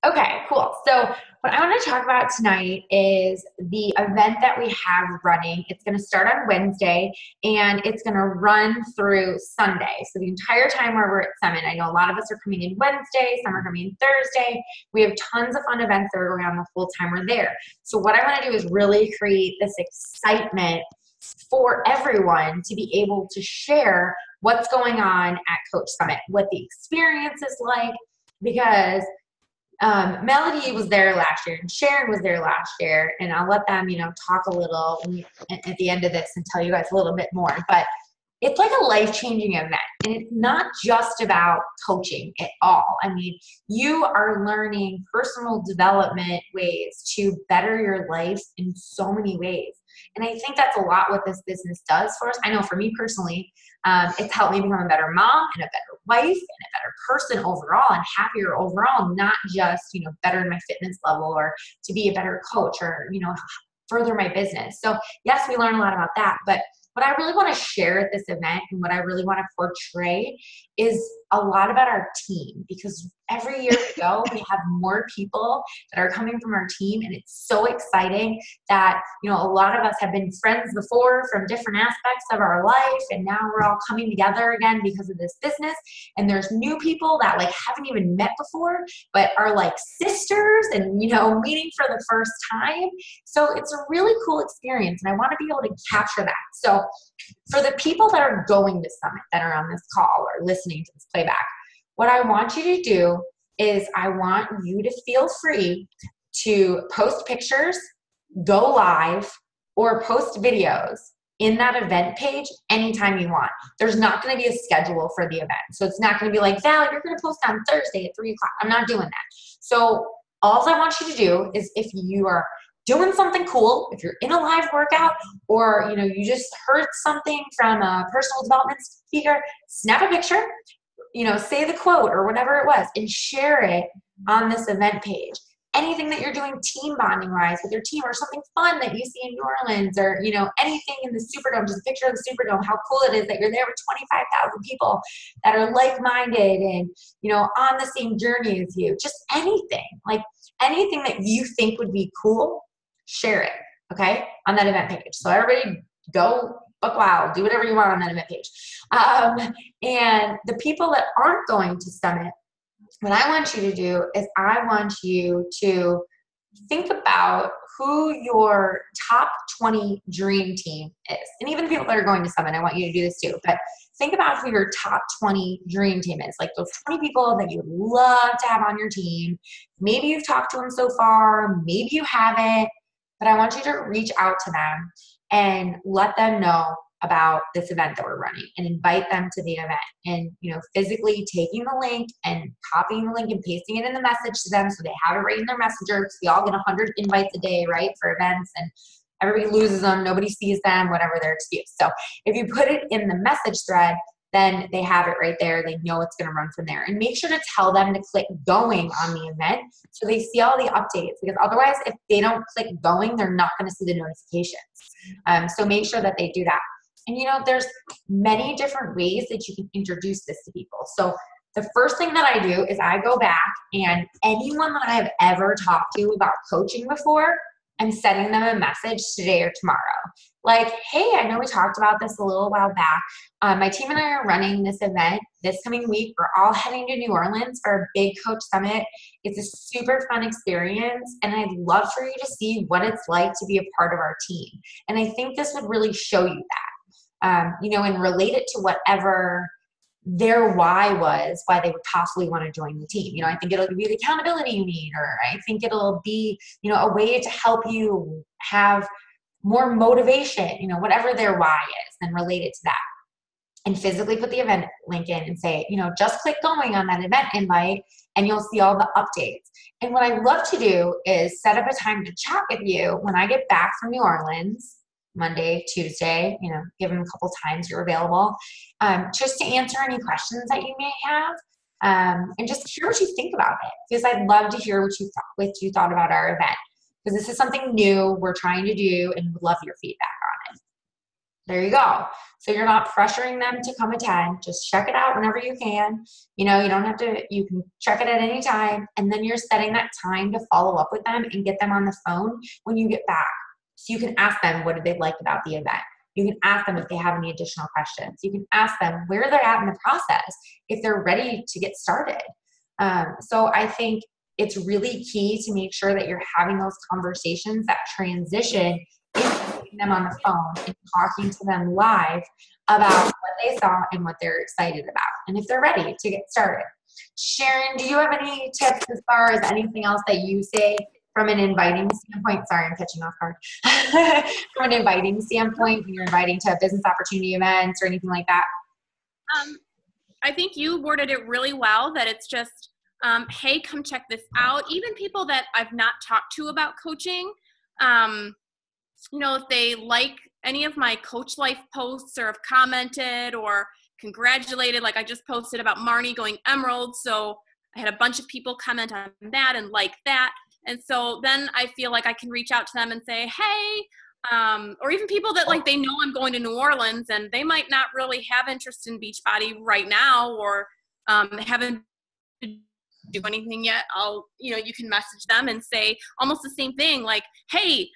Okay, cool. So what I want to talk about tonight is the event that we have running. It's going to start on Wednesday and it's going to run through Sunday. So the entire time where we're at Summit, I know a lot of us are coming in Wednesday, some are coming in Thursday. We have tons of fun events that are going on the whole time we're there. So what I want to do is really create this excitement for everyone to be able to share what's going on at Coach Summit, what the experience is like, because Melody was there last year and Sharon was there last year, and I'll let them, talk a little at the end of this and tell you guys a little bit more. But it's like a life-changing event, and it's not just about coaching at all. I mean, you are learning personal development ways to better your life in so many ways. And I think that's a lot what this business does for us. I know for me personally, it's helped me become a better mom and a better wife and a better person overall and happier overall, not just, better in my fitness level or to be a better coach or, further my business. So yes, we learn a lot about that, but what I really want to share at this event and what I really want to portray is a lot about our team, because every year we go, we have more people that are coming from our team, and it's so exciting that, a lot of us have been friends before from different aspects of our life, and now we're all coming together again because of this business, and there's new people that haven't even met before, but are like sisters and, meeting for the first time. So it's a really cool experience, and I want to be able to capture that. So for the people that are going to Summit, that are on this call or listening to this playback, what I want you to do is I want you to feel free to post pictures, go live, or post videos in that event page anytime you want. There's not going to be a schedule for the event. So it's not going to be like, Val, you're going to post on Thursday at 3 o'clock. I'm not doing that. So all I want you to do is, if you are doing something cool, if you're in a live workout, or you just heard something from a personal development speaker, snap a picture, say the quote or whatever it was, and share it on this event page. Anything that you're doing team bonding wise with your team, or something fun that you see in New Orleans, or anything in the Superdome, just a picture of the Superdome, how cool it is that you're there with 25,000 people that are like-minded and on the same journey as you. Just anything that you think would be cool, share it, okay, on that event page. So everybody go buck wild, do whatever you want on that event page. And the people that aren't going to Summit, what I want you to do is I want you to think about who your top 20 dream team is. And even the people that are going to Summit, I want you to do this too. But think about who your top 20 dream team is. Like those 20 people that you would love to have on your team. Maybe you've talked to them so far, maybe you haven't, but I want you to reach out to them and let them know about this event that we're running, and invite them to the event, and physically taking the link and copying the link and pasting it in the message to them so they have it right in their messenger, because we all get 100 invites a day, right, for events, and everybody loses them, nobody sees them, whatever their excuse. So if you put it in the message thread, then they have it right there. They know it's going to run from there. And make sure to tell them to click going on the event so they see all the updates, because otherwise, if they don't click going, they're not going to see the notifications. So make sure that they do that. And there's many different ways that you can introduce this to people. So the first thing that I do is I go back, and anyone that I have ever talked to about coaching before, I'm sending them a message today or tomorrow. Like, hey, I know we talked about this a little while back. My team and I are running this event this coming week. We're all heading to New Orleans for a big Coach Summit. It's a super fun experience, and I'd love for you to see what it's like to be a part of our team. And I think this would really show you that. And relate it to whatever their why was, why they would possibly want to join the team. I think it'll give you the accountability you need, or I think it'll be, a way to help you have more motivation, whatever their why is, then relate it to that. And physically put the event link in and say, just click going on that event invite, and you'll see all the updates. And what I love to do is set up a time to chat with you when I get back from New Orleans, Monday, Tuesday, give them a couple times you're available, just to answer any questions that you may have, and just hear what you think about it, because I'd love to hear what you thought about our event, because this is something new we're trying to do, and would love your feedback on it. There you go. So you're not pressuring them to come attend. Just check it out whenever you can. You don't have to, you can check it at any time. And then you're setting that time to follow up with them and get them on the phone when you get back. So you can ask them, what did they like about the event? You can ask them if they have any additional questions. You can ask them where they're at in the process, if they're ready to get started. So I think it's really key to make sure that you're having those conversations that transition into getting them on the phone and talking to them live about what they saw and what they're excited about, and if they're ready to get started. Sharon, do you have any tips as far as anything else that you say from an inviting standpoint? Sorry, I'm catching off guard. From an inviting standpoint, when you're inviting to business opportunity events or anything like that? I think you worded it really well, that it's just, hey, come check this out. Even people that I've not talked to about coaching, if they like any of my Coach Life posts or have commented or congratulated, like I just posted about Marnie going Emerald. So I had a bunch of people comment on that and like that. And so then I feel like I can reach out to them and say, hey, or even people that like, they know I'm going to New Orleans and they might not really have interest in Beachbody right now, or haven't do anything yet. You can message them and say almost the same thing, like, hey,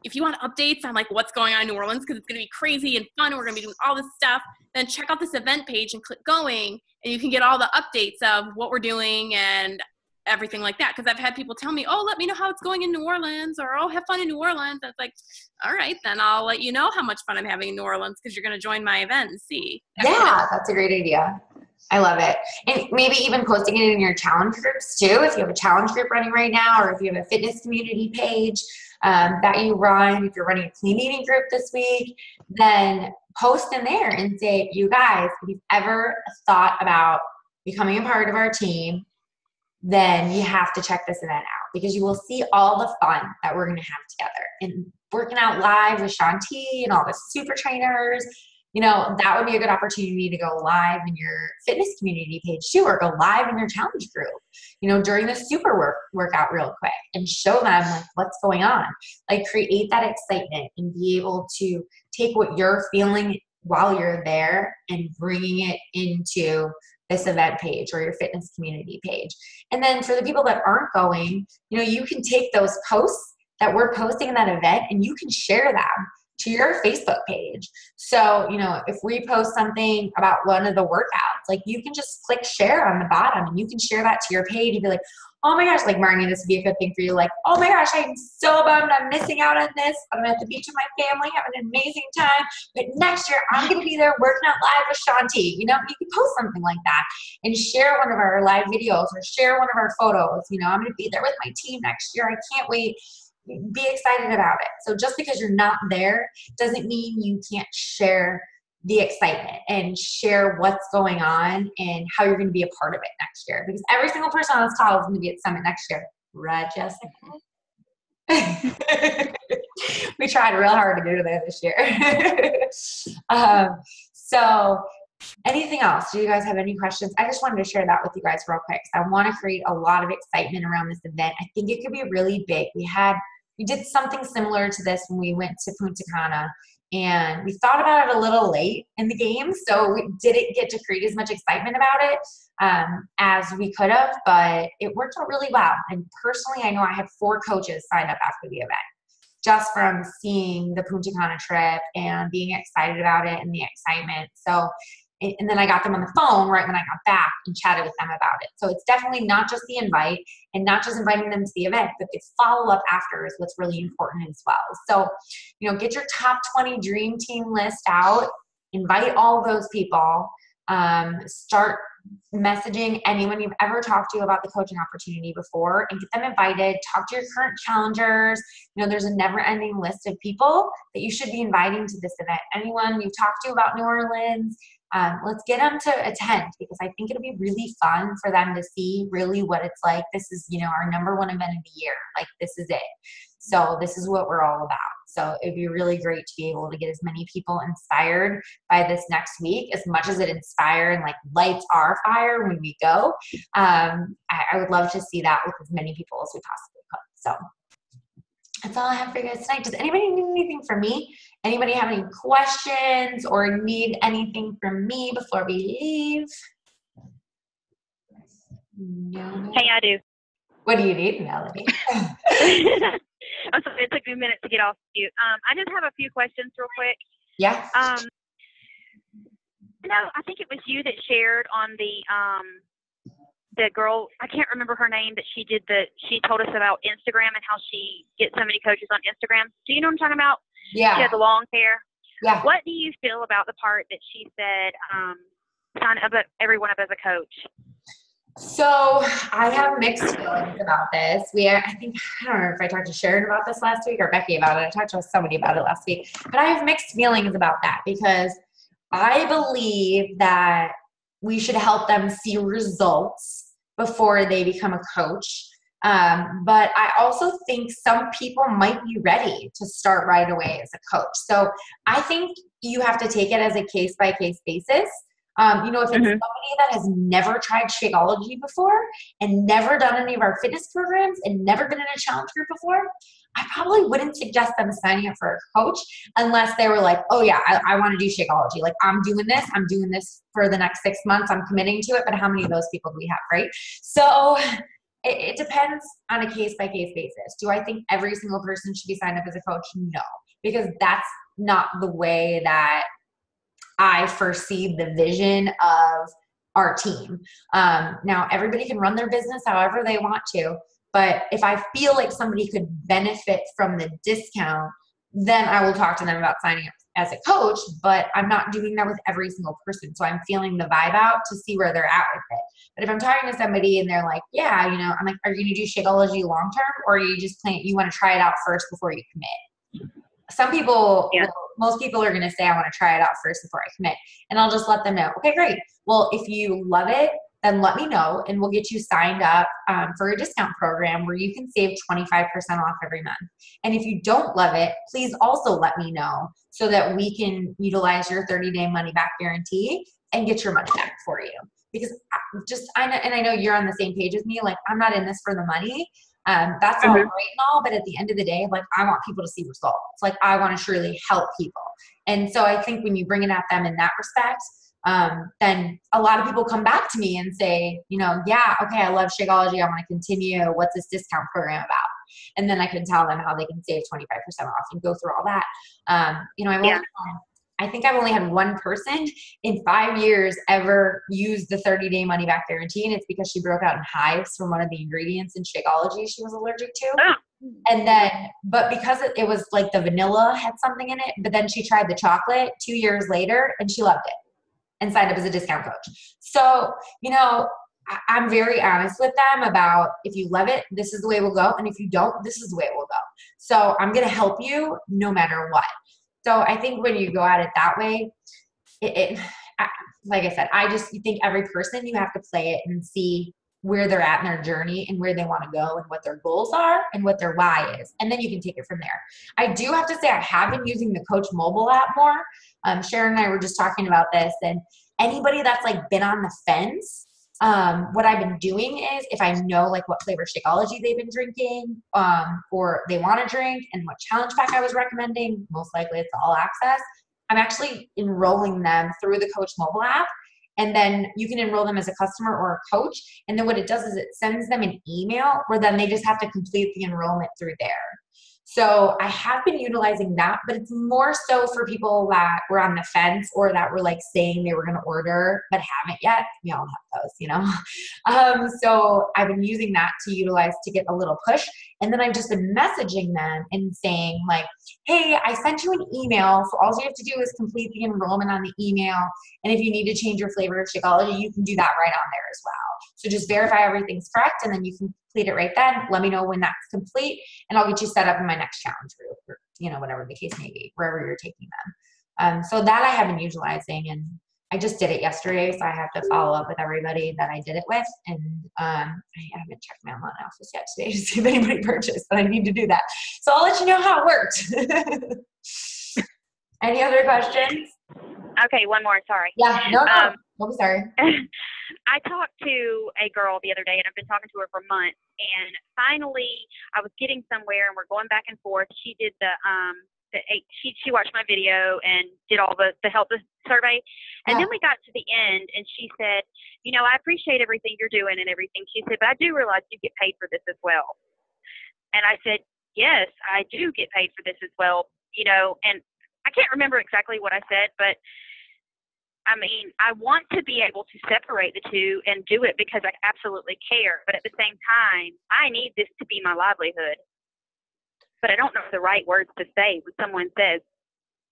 if you want updates on like what's going on in New Orleans, because it's going to be crazy and fun, we're going to be doing all this stuff, then check out this event page and click going, and you can get all the updates of what we're doing and everything like that. Because I've had people tell me, oh, let me know how it's going in New Orleans, or oh, have fun in New Orleans. And it's like, all right, then I'll let you know how much fun I'm having in New Orleans, because you're going to join my event and see. Yeah, that's a great idea. I love it. And maybe even posting it in your challenge groups too. If you have a challenge group running right now, or if you have a fitness community page that you run, if you're running a clean eating group this week, then post in there and say, you guys, if you've ever thought about becoming a part of our team, then you have to check this event out, because you will see all the fun that we're going to have together. And working out live with Shanti and all the super trainers, that would be a good opportunity to go live in your fitness community page too, or go live in your challenge group, during the super workout real quick, and show them like what's going on. Like, create that excitement and be able to take what you're feeling while you're there and bringing it into this event page or your fitness community page. And then for the people that aren't going, you can take those posts that we're posting in that event and you can share them to your Facebook page. So, if we post something about one of the workouts, like, you can just click share on the bottom and you can share that to your page and be like, oh my gosh, like, Marnie, this would be a good thing for you. Like, oh my gosh, I'm so bummed I'm missing out on this. I'm at the beach with my family, having an amazing time. But next year, I'm going to be there working out live with Shanti. You can post something like that and share one of our live videos or share one of our photos. I'm going to be there with my team next year. I can't wait. Be excited about it. So just because you're not there doesn't mean you can't share the excitement and share what's going on and how you're going to be a part of it next year. Because every single person on this call is going to be at Summit next year. Right, Jessica? We tried real hard to go to that this year. So anything else? Do you guys have any questions? I just wanted to share that with you guys real quick. I want to create a lot of excitement around this event. I think it could be really big. We did something similar to this when we went to Punta Cana, and we thought about it a little late in the game, so we didn't get to create as much excitement about it as we could have, but it worked out really well. And personally, I know I had 4 coaches signed up after the event, just from seeing the Punta Cana trip and being excited about it and the excitement. So, and then I got them on the phone right when I got back and chatted with them about it. So it's definitely not just the invite and not just inviting them to the event, but the follow-up after is what's really important as well. So, get your top 20 dream team list out, invite all those people, start messaging anyone you've ever talked to about the coaching opportunity before and get them invited. Talk to your current challengers. There's a never-ending list of people that you should be inviting to this event. Anyone you've talked to about New Orleans, let's get them to attend, because I think it'll be really fun for them to see really what it's like. This is, our number 1 event of the year. Like, this is it. So this is what we're all about. So it'd be really great to be able to get as many people inspired by this next week, as much as it inspired and like lights our fire when we go. I would love to see that with as many people as we possibly could. So that's all I have for you guys tonight. Does anybody need anything from me? Anybody have any questions or need anything from me before we leave? No. Hey, I do. What do you need, Melanie? I'm sorry, it took me a minute to get off mute. I just have a few questions real quick. Yeah. I think it was you that shared on the girl, I can't remember her name, but she told us about Instagram and how she gets so many coaches on Instagram. Do you know what I'm talking about? Yeah. She had the long hair. Yeah. What do you feel about the part that she said, sign everyone up as a coach? So I have mixed feelings about this. I don't know if I talked to Sharon about this last week or Becky about it. I talked to somebody about it last week, but I have mixed feelings about that because I believe that we should help them see results before they become a coach. But I also think some people might be ready to start right away as a coach. So I think you have to take it as a case-by-case basis. If it's somebody that has never tried Shakeology before and never done any of our fitness programs and never been in a challenge group before, I probably wouldn't suggest them signing up for a coach unless they were like, oh yeah, I want to do Shakeology. Like I'm doing this for the next 6 months. I'm committing to it. But how many of those people do we have, right? So it depends on a case-by-case basis. Do I think every single person should be signed up as a coach? No, because that's not the way that I foresee the vision of our team. Now, everybody can run their business however they want to, but if I feel like somebody could benefit from the discount, then I will talk to them about signing up as a coach, but I'm not doing that with every single person. So I'm feeling the vibe out to see where they're at with it. But if I'm talking to somebody and they're like, yeah, I'm like, are you going to do Shakeology long-term, or are you just you want to try it out first before you commit? Some people, most people are going to say, I want to try it out first before I commit. And I'll just let them know, okay, great. Well, if you love it, then let me know and we'll get you signed up for a discount program where you can save 25% off every month. And if you don't love it, please also let me know so that we can utilize your 30-day money back guarantee and get your money back for you. Because I know you're on the same page with me. Like, I'm not in this for the money. That's all great and all, but at the end of the day, like, I want people to see results. Like, I want to surely help people. And so I think when you bring it at them in that respect, then a lot of people come back to me and say, yeah, okay, I love Shakeology. I want to continue. What's this discount program about? And then I can tell them how they can save 25% off and go through all that. I think I've only had one person in 5 years ever use the 30-day money back guarantee. And it's because she broke out in hives from one of the ingredients in Shakeology she was allergic to. And then, but because it was like the vanilla had something in it, but then she tried the chocolate 2 years later and she loved it and signed up as a discount coach. So, I'm very honest with them about, if you love it, this is the way we'll go. And if you don't, this is the way it will go. So I'm going to help you no matter what. So I think when you go at it that way, like I said, I just think every person, you have to play it and see where they're at in their journey and where they want to go and what their goals are and what their why is. And then you can take it from there. I do have to say, I have been using the Coach mobile app more. Sharon and I were just talking about this, and anybody that's like been on the fence, what I've been doing is, if I know like what flavor Shakeology they've been drinking, or they want to drink, and what challenge pack I was recommending, most likely it's all access, I'm actually enrolling them through the Coach mobile app. And then you can enroll them as a customer or a coach. And then what it does is it sends them an email where then they just have to complete the enrollment through there. So I have been utilizing that, but it's more so for people that were on the fence or that were like saying they were going to order but haven't yet. We all have those, So I've been using that to utilize to get a little push. And then I've just been messaging them and saying like, hey, I sent you an email. So all you have to do is complete the enrollment on the email. And if you need to change your flavor of Shakeology, you can do that right on there as well. So just verify everything's correct, and then you can complete it right then. Let me know when that's complete, and I'll get you set up in my next challenge group, or whatever the case may be, wherever you're taking them. So that I have been utilizing, and I just did it yesterday, so I have to follow up with everybody that I did it with. And I haven't checked my online office yet today to see if anybody purchased, but I need to do that. So I'll let you know how it worked. Any other questions? Okay, one more. Sorry. Yeah, no, I'm sorry. I talked to a girl the other day, and I've been talking to her for months. And finally, I was getting somewhere, and we're going back and forth. She did she watched my video and did all the help survey. And then we got to the end, and she said, I appreciate everything you're doing and everything. She said, but I do realize you get paid for this as well. And I said, yes, I do get paid for this as well. And I can't remember exactly what I said, but I mean, I want to be able to separate the two and do it because I absolutely care. But at the same time, I need this to be my livelihood. But I don't know the right words to say when someone says,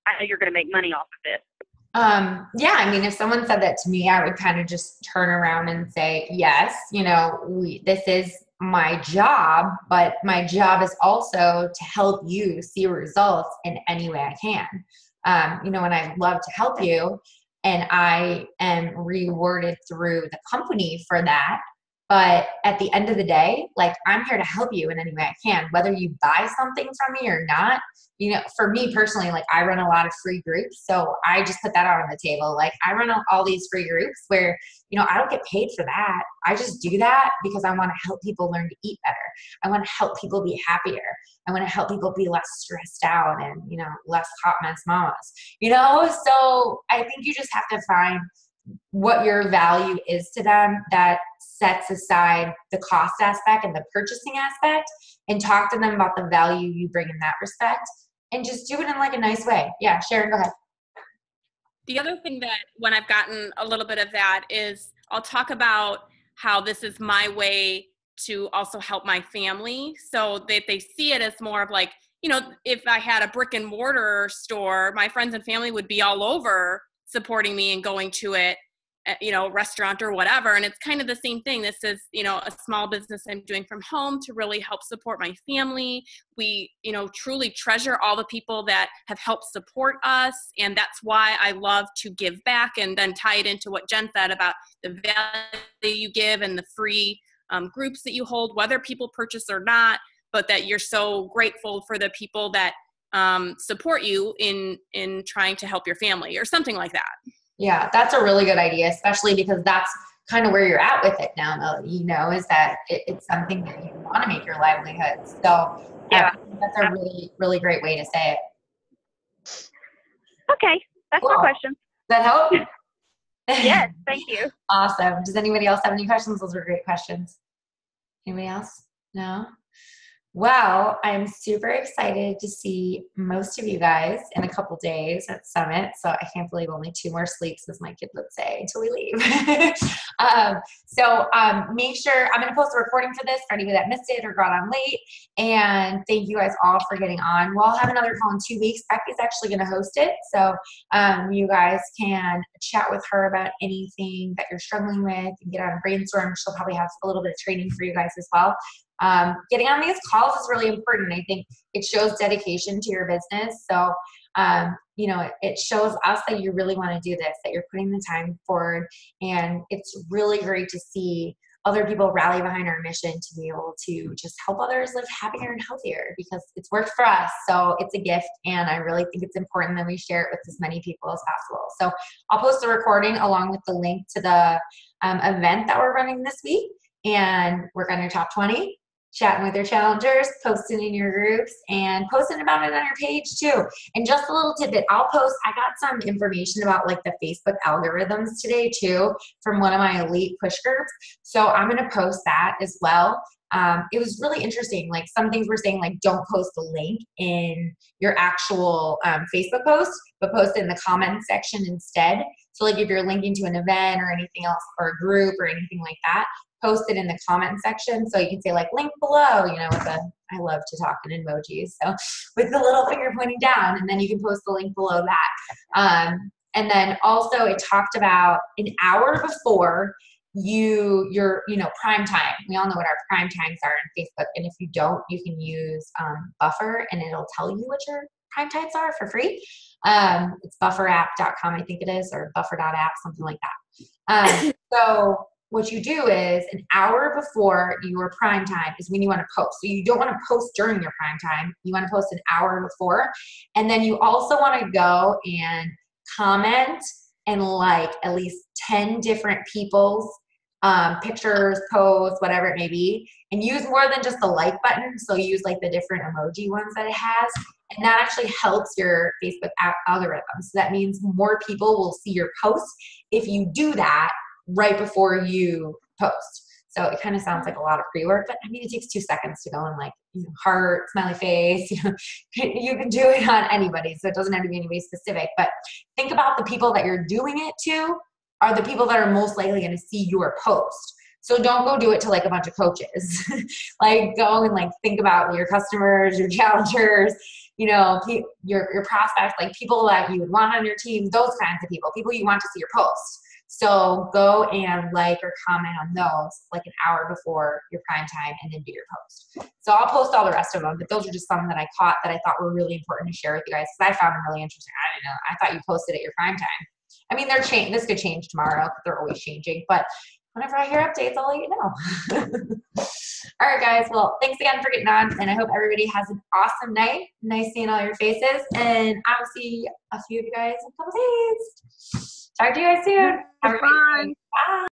I know you're going to make money off of this. Yeah, I mean, if someone said that to me, I would kind of just turn around and say, yes, this is my job, but my job is also to help you see results in any way I can. And I love to help you, and I am rewarded through the company for that. But at the end of the day, like, I'm here to help you in any way I can, whether you buy something from me or not. For me personally, like, I run a lot of free groups. So I just put that out on the table. Like, I run all these free groups where, I don't get paid for that. I just do that because I want to help people learn to eat better. I want to help people be happier. I want to help people be less stressed out and, less hot mess mamas, So I think you just have to find what your value is to them that sets aside the cost aspect and the purchasing aspect, and talk to them about the value you bring in that respect, and just do it in like a nice way. Yeah, Sharon, go ahead. The other thing that when I've gotten a little bit of that is I'll talk about how this is my way to also help my family, so that they see it as more of like, if I had a brick and mortar store, my friends and family would be all over supporting me and going to it, restaurant or whatever. And it's kind of the same thing. This is, a small business I'm doing from home to really help support my family. We, truly treasure all the people that have helped support us. And that's why I love to give back, and then tie it into what Jen said about the value you give and the free groups that you hold, whether people purchase or not, but that you're so grateful for the people that support you in trying to help your family or something like that. Yeah, that's a really good idea, especially because that's kind of where you're at with it now, Melody, is that it's something that you want to make your livelihood. So yeah, that's a really, really great way to say it. Okay, that's my question. Does that help? Yes, thank you. Awesome. Does anybody else have any questions? Those were great questions. Anybody else? No? Well, I'm super excited to see most of you guys in a couple days at Summit. So I can't believe only 2 more sleeps, as my kid would say, until we leave. Make sure, I'm going to post a recording for this for anybody that missed it or got on late. And thank you guys all for getting on. We'll have another call in 2 weeks. Becky's actually going to host it. So you guys can chat with her about anything that you're struggling with and get on a brainstorm. She'll probably have a little bit of training for you guys as well. Getting on these calls is really important. I think it shows dedication to your business. So, it shows us that you really want to do this, that you're putting the time forward. And it's really great to see other people rally behind our mission to be able to just help others live happier and healthier, because it's worked for us. So it's a gift. And I really think it's important that we share it with as many people as possible. So I'll post a recording along with the link to the event that we're running this week, and work on your top 20. Chatting with your challengers, posting in your groups, and posting about it on your page too. And just a little tidbit, I got some information about like the Facebook algorithms today too from one of my elite push groups. So I'm going to post that as well. It was really interesting. Like, some things were saying, like, don't post the link in your actual Facebook post, but post it in the comments section instead. So like, if you're linking to an event or anything else, or a group or anything like that, post it in the comment section. So you can say like, link below, I love to talk in emojis. So with the little finger pointing down, and then you can post the link below that. And then also it talked about an hour before your prime time. We all know what our prime times are in Facebook. And if you don't, you can use Buffer, and it'll tell you what your prime times are for free. It's bufferapp.com, I think it is, or buffer.app, something like that. So what you do is an hour before your prime time is when you want to post. So you don't want to post during your prime time. You want to post an hour before. And then you also want to go and comment and like at least 10 different people's pictures, posts, whatever it may be, and use more than just the like button. So use like the different emoji ones that it has. And that actually helps your Facebook algorithm. So that means more people will see your post if you do that right before you post. So it kind of sounds like a lot of pre-work, but I mean, it takes 2 seconds to go and like, heart, smiley face, you can do it on anybody. So it doesn't have to be anybody specific, but think about the people that you're doing it to are the people that are most likely going to see your post. So don't go do it to like a bunch of coaches. Like go and like think about your customers, your challengers, your prospects, like people that you would want on your team, those kinds of people you want to see your post. So go and like or comment on those like an hour before your prime time and then do your post. So I'll post all the rest of them, but those are just some that I caught that I thought were really important to share with you guys because I found them really interesting. I didn't know. I thought you posted at your prime time. I mean, this could change tomorrow because they're always changing, but whenever I hear updates, I'll let you know. All right, guys. Well, thanks again for getting on, and I hope everybody has an awesome night. Nice seeing all your faces, and I will see a few of you guys in a couple days. Talk to you guys soon. Have a great day. Bye.